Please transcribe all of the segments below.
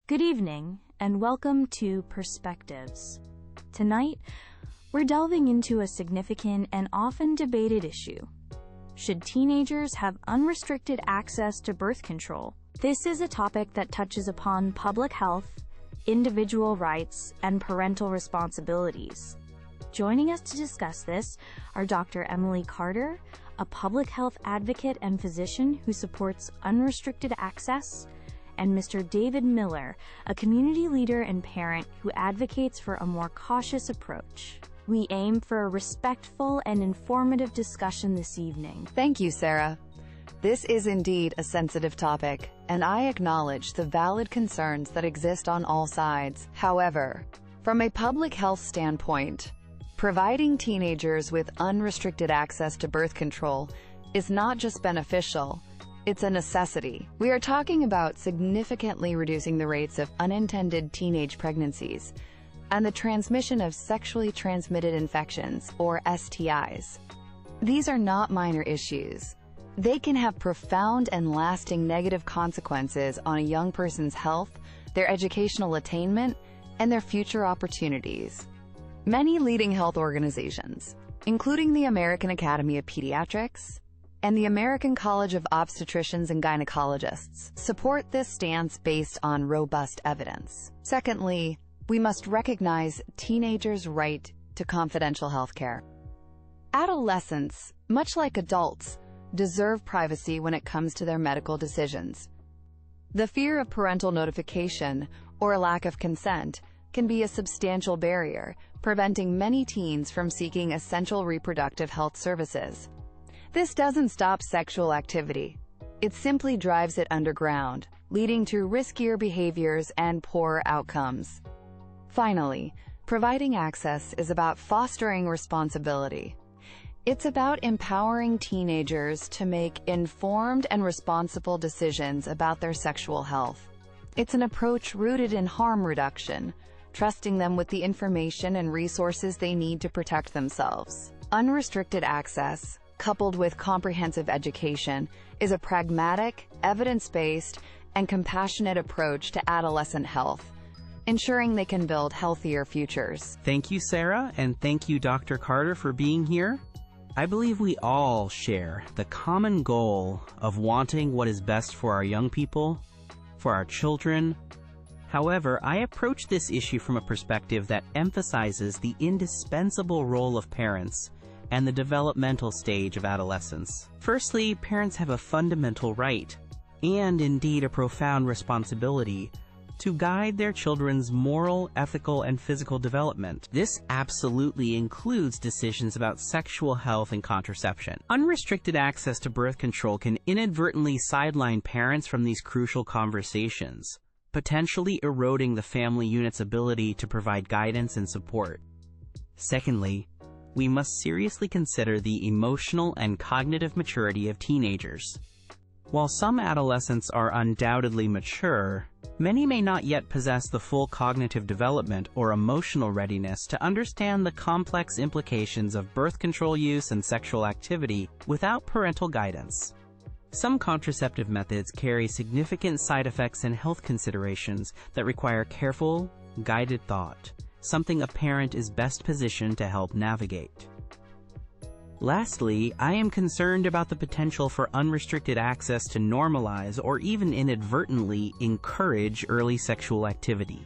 Good evening, and welcome to Perspectives. Tonight, we're delving into a significant and often debated issue. Should teenagers have unrestricted access to birth control? This is a topic that touches upon public health, individual rights, and parental responsibilities. Joining us to discuss this are Dr. Emily Carter, a public health advocate and physician who supports unrestricted access, and Mr. David Miller, a community leader and parent who advocates for a more cautious approach. We aim for a respectful and informative discussion this evening. Thank you, Sarah. This is indeed a sensitive topic, and I acknowledge the valid concerns that exist on all sides. However, from a public health standpoint, providing teenagers with unrestricted access to birth control is not just beneficial, it's a necessity. We are talking about significantly reducing the rates of unintended teenage pregnancies and the transmission of sexually transmitted infections, or STIs. These are not minor issues. They can have profound and lasting negative consequences on a young person's health, their educational attainment, and their future opportunities. Many leading health organizations, including the American Academy of Pediatrics and the American College of Obstetricians and Gynecologists, support this stance based on robust evidence. Secondly, we must recognize teenagers' right to confidential health care. Adolescents, much like adults, deserve privacy when it comes to their medical decisions. The fear of parental notification or a lack of consent can be a substantial barrier, preventing many teens from seeking essential reproductive health services. This doesn't stop sexual activity. It simply drives it underground, leading to riskier behaviors and poorer outcomes. Finally, providing access is about fostering responsibility. It's about empowering teenagers to make informed and responsible decisions about their sexual health. It's an approach rooted in harm reduction, trusting them with the information and resources they need to protect themselves. Unrestricted access, coupled with comprehensive education, is a pragmatic, evidence-based, and compassionate approach to adolescent health, ensuring they can build healthier futures. Thank you, Sarah, and thank you, Dr. Carter, for being here. I believe we all share the common goal of wanting what is best for our young people, for our children. However, I approach this issue from a perspective that emphasizes the indispensable role of parents and the developmental stage of adolescence. Firstly, parents have a fundamental right, and indeed a profound responsibility, to guide their children's moral, ethical, and physical development. This absolutely includes decisions about sexual health and contraception. Unrestricted access to birth control can inadvertently sideline parents from these crucial conversations, potentially eroding the family unit's ability to provide guidance and support. Secondly, we must seriously consider the emotional and cognitive maturity of teenagers. While some adolescents are undoubtedly mature, many may not yet possess the full cognitive development or emotional readiness to understand the complex implications of birth control use and sexual activity without parental guidance. Some contraceptive methods carry significant side effects and health considerations that require careful, guided thought, something a parent is best positioned to help navigate. Lastly, I am concerned about the potential for unrestricted access to normalize or even inadvertently encourage early sexual activity.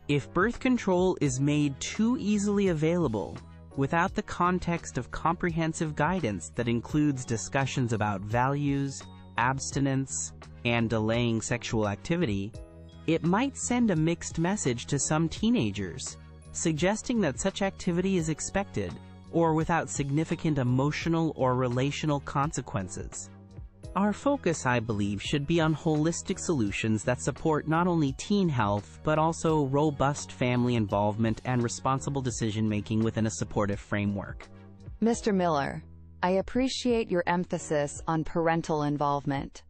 If birth control is made too easily available, without the context of comprehensive guidance that includes discussions about values, abstinence, and delaying sexual activity, it might send a mixed message to some teenagers, suggesting that such activity is expected or without significant emotional or relational consequences. Our focus, I believe, should be on holistic solutions that support not only teen health, but also robust family involvement and responsible decision-making within a supportive framework. Mr. Miller, I appreciate your emphasis on parental involvement.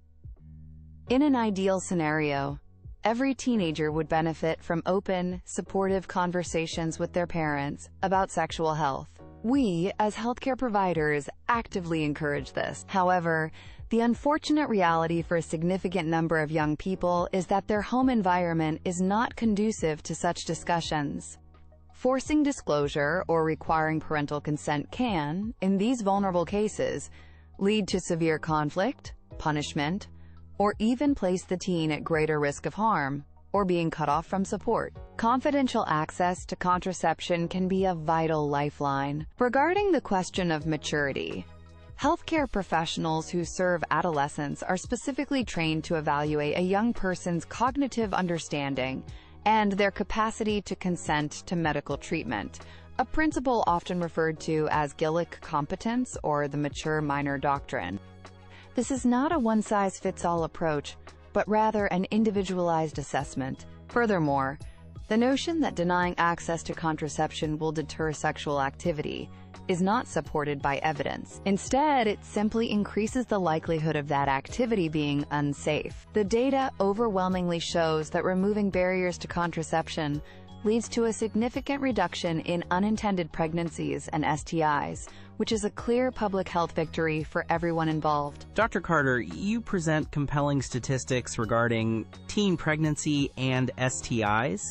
In an ideal scenario, every teenager would benefit from open, supportive conversations with their parents about sexual health. We, as healthcare providers, actively encourage this. However, the unfortunate reality for a significant number of young people is that their home environment is not conducive to such discussions. Forcing disclosure or requiring parental consent can, in these vulnerable cases, lead to severe conflict, punishment, or even place the teen at greater risk of harm or being cut off from support. Confidential access to contraception can be a vital lifeline. Regarding the question of maturity, healthcare professionals who serve adolescents are specifically trained to evaluate a young person's cognitive understanding and their capacity to consent to medical treatment, a principle often referred to as Gillick competence or the mature minor doctrine. This is not a one-size-fits-all approach, but rather an individualized assessment. Furthermore, the notion that denying access to contraception will deter sexual activity is not supported by evidence. Instead, it simply increases the likelihood of that activity being unsafe. The data overwhelmingly shows that removing barriers to contraception leads to a significant reduction in unintended pregnancies and STIs, which is a clear public health victory for everyone involved. Dr. Carter, you present compelling statistics regarding teen pregnancy and STIs,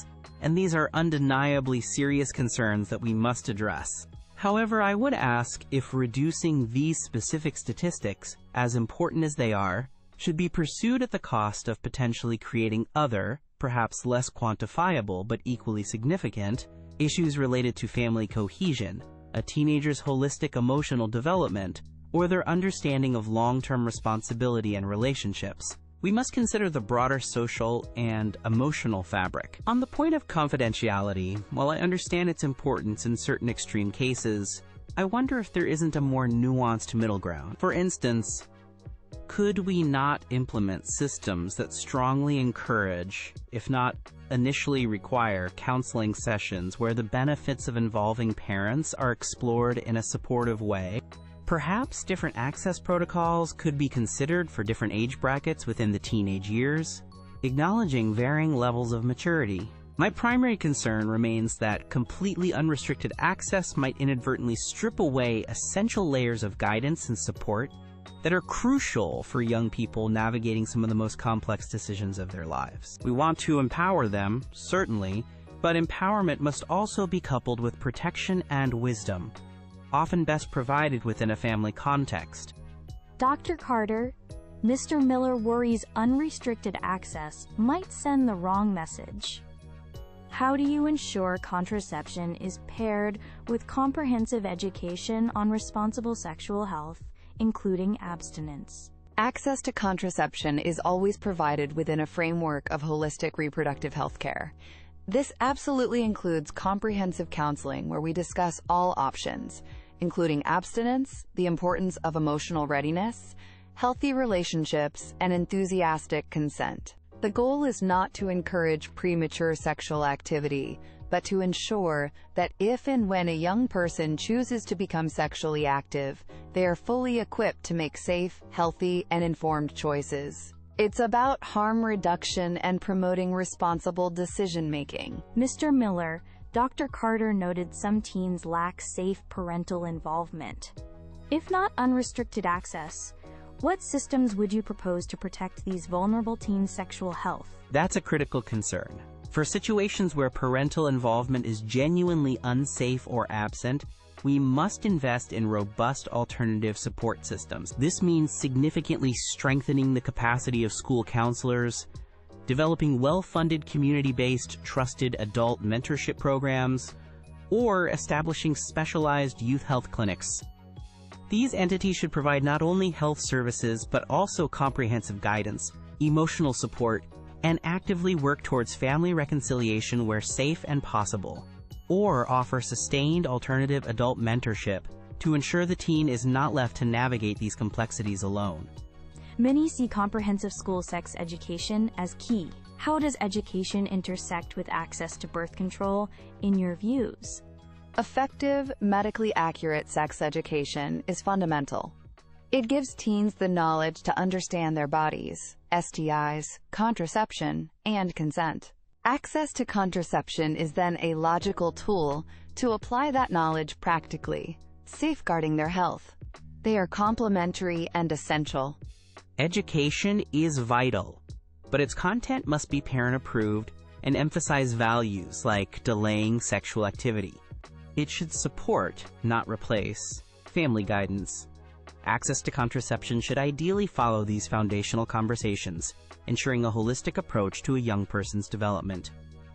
and these are undeniably serious concerns that we must address. However, I would ask if reducing these specific statistics, as important as they are, should be pursued at the cost of potentially creating other, perhaps less quantifiable but equally significant, issues related to family cohesion, a teenager's holistic emotional development, or their understanding of long-term responsibility and relationships. We must consider the broader social and emotional fabric. On the point of confidentiality, while I understand its importance in certain extreme cases, I wonder if there isn't a more nuanced middle ground. For instance, could we not implement systems that strongly encourage, if not initially require, counseling sessions where the benefits of involving parents are explored in a supportive way? Perhaps different access protocols could be considered for different age brackets within the teenage years, acknowledging varying levels of maturity. My primary concern remains that completely unrestricted access might inadvertently strip away essential layers of guidance and support that are crucial for young people navigating some of the most complex decisions of their lives. We want to empower them, certainly, but empowerment must also be coupled with protection and wisdom, often best provided within a family context. Dr. Carter, Mr. Miller worries unrestricted access might send the wrong message. How do you ensure contraception is paired with comprehensive education on responsible sexual health, including abstinence? Access to contraception is always provided within a framework of holistic reproductive health care. This absolutely includes comprehensive counseling where we discuss all options, including abstinence, the importance of emotional readiness, healthy relationships, and enthusiastic consent. The goal is not to encourage premature sexual activity, but to ensure that if and when a young person chooses to become sexually active, they are fully equipped to make safe, healthy, and informed choices. It's about harm reduction and promoting responsible decision-making. Mr. Miller, Dr. Carter noted some teens lack safe parental involvement. If not unrestricted access, what systems would you propose to protect these vulnerable teens' sexual health? That's a critical concern. For situations where parental involvement is genuinely unsafe or absent, we must invest in robust alternative support systems. This means significantly strengthening the capacity of school counselors, developing well-funded community-based trusted adult mentorship programs, or establishing specialized youth health clinics. These entities should provide not only health services but also comprehensive guidance, emotional support, and actively work towards family reconciliation where safe and possible, or offer sustained alternative adult mentorship to ensure the teen is not left to navigate these complexities alone. Many see comprehensive school sex education as key. How does education intersect with access to birth control, in your views? Effective, medically accurate sex education is fundamental. It gives teens the knowledge to understand their bodies, STIs, contraception, and consent. Access to contraception is then a logical tool to apply that knowledge practically. safeguarding their health. They are complementary and essential. Education is vital, but its content must be parent-approved and emphasize values like delaying sexual activity. It should support, not replace, family guidance. Access to contraception should ideally follow these foundational conversations, ensuring a holistic approach to a young person's development.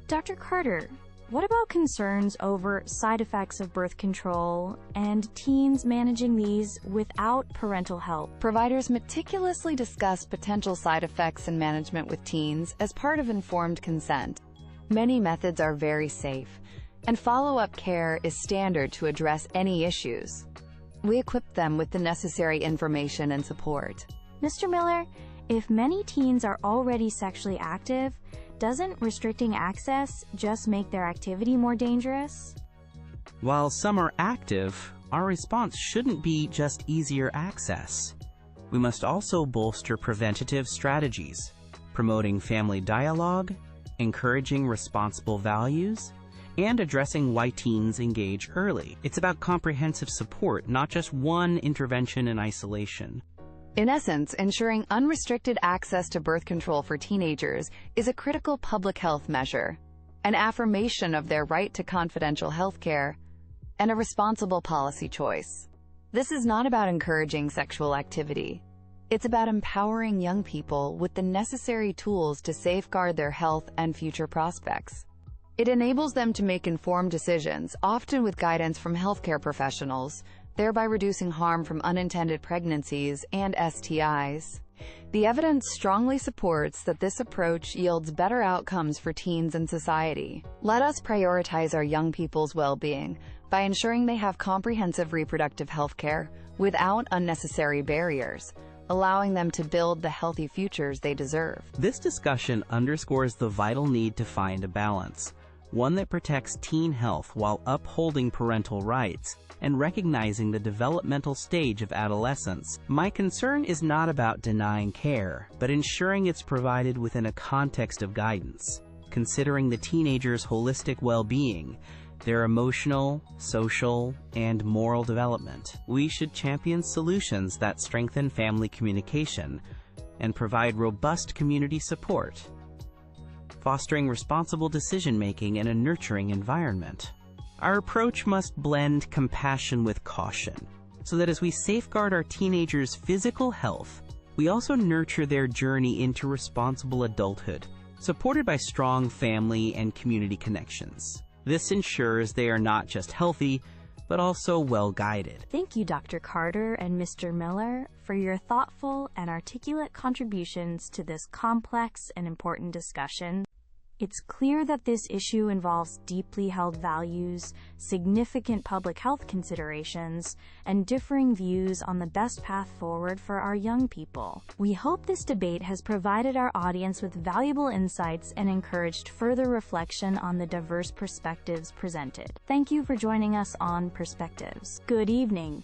Dr. Carter, what about concerns over side effects of birth control and teens managing these without parental help? Providers meticulously discuss potential side effects and management with teens as part of informed consent. Many methods are very safe, and follow-up care is standard to address any issues. We equip them with the necessary information and support. Mr. Miller, if many teens are already sexually active, doesn't restricting access just make their activity more dangerous? While some are active, our response shouldn't be just easier access. We must also bolster preventative strategies, promoting family dialogue, encouraging responsible values, and addressing why teens engage early. It's about comprehensive support, not just one intervention in isolation. In essence, ensuring unrestricted access to birth control for teenagers is a critical public health measure, an affirmation of their right to confidential health care, and a responsible policy choice. This is not about encouraging sexual activity. It's about empowering young people with the necessary tools to safeguard their health and future prospects. It enables them to make informed decisions, often with guidance from healthcare professionals, thereby reducing harm from unintended pregnancies and STIs. The evidence strongly supports that this approach yields better outcomes for teens and society. Let us prioritize our young people's well-being by ensuring they have comprehensive reproductive health care without unnecessary barriers, allowing them to build the healthy futures they deserve. This discussion underscores the vital need to find a balance, one that protects teen health while upholding parental rights and recognizing the developmental stage of adolescence. My concern is not about denying care, but ensuring it's provided within a context of guidance, considering the teenager's holistic well-being, their emotional, social, and moral development. We should champion solutions that strengthen family communication and provide robust community support, fostering responsible decision-making in a nurturing environment. Our approach must blend compassion with caution, so that as we safeguard our teenagers' physical health, we also nurture their journey into responsible adulthood, supported by strong family and community connections. This ensures they are not just healthy, but also well-guided. Thank you, Dr. Carter and Mr. Miller, for your thoughtful and articulate contributions to this complex and important discussion. It's clear that this issue involves deeply held values, significant public health considerations, and differing views on the best path forward for our young people. We hope this debate has provided our audience with valuable insights and encouraged further reflection on the diverse perspectives presented. Thank you for joining us on Perspectives. Good evening.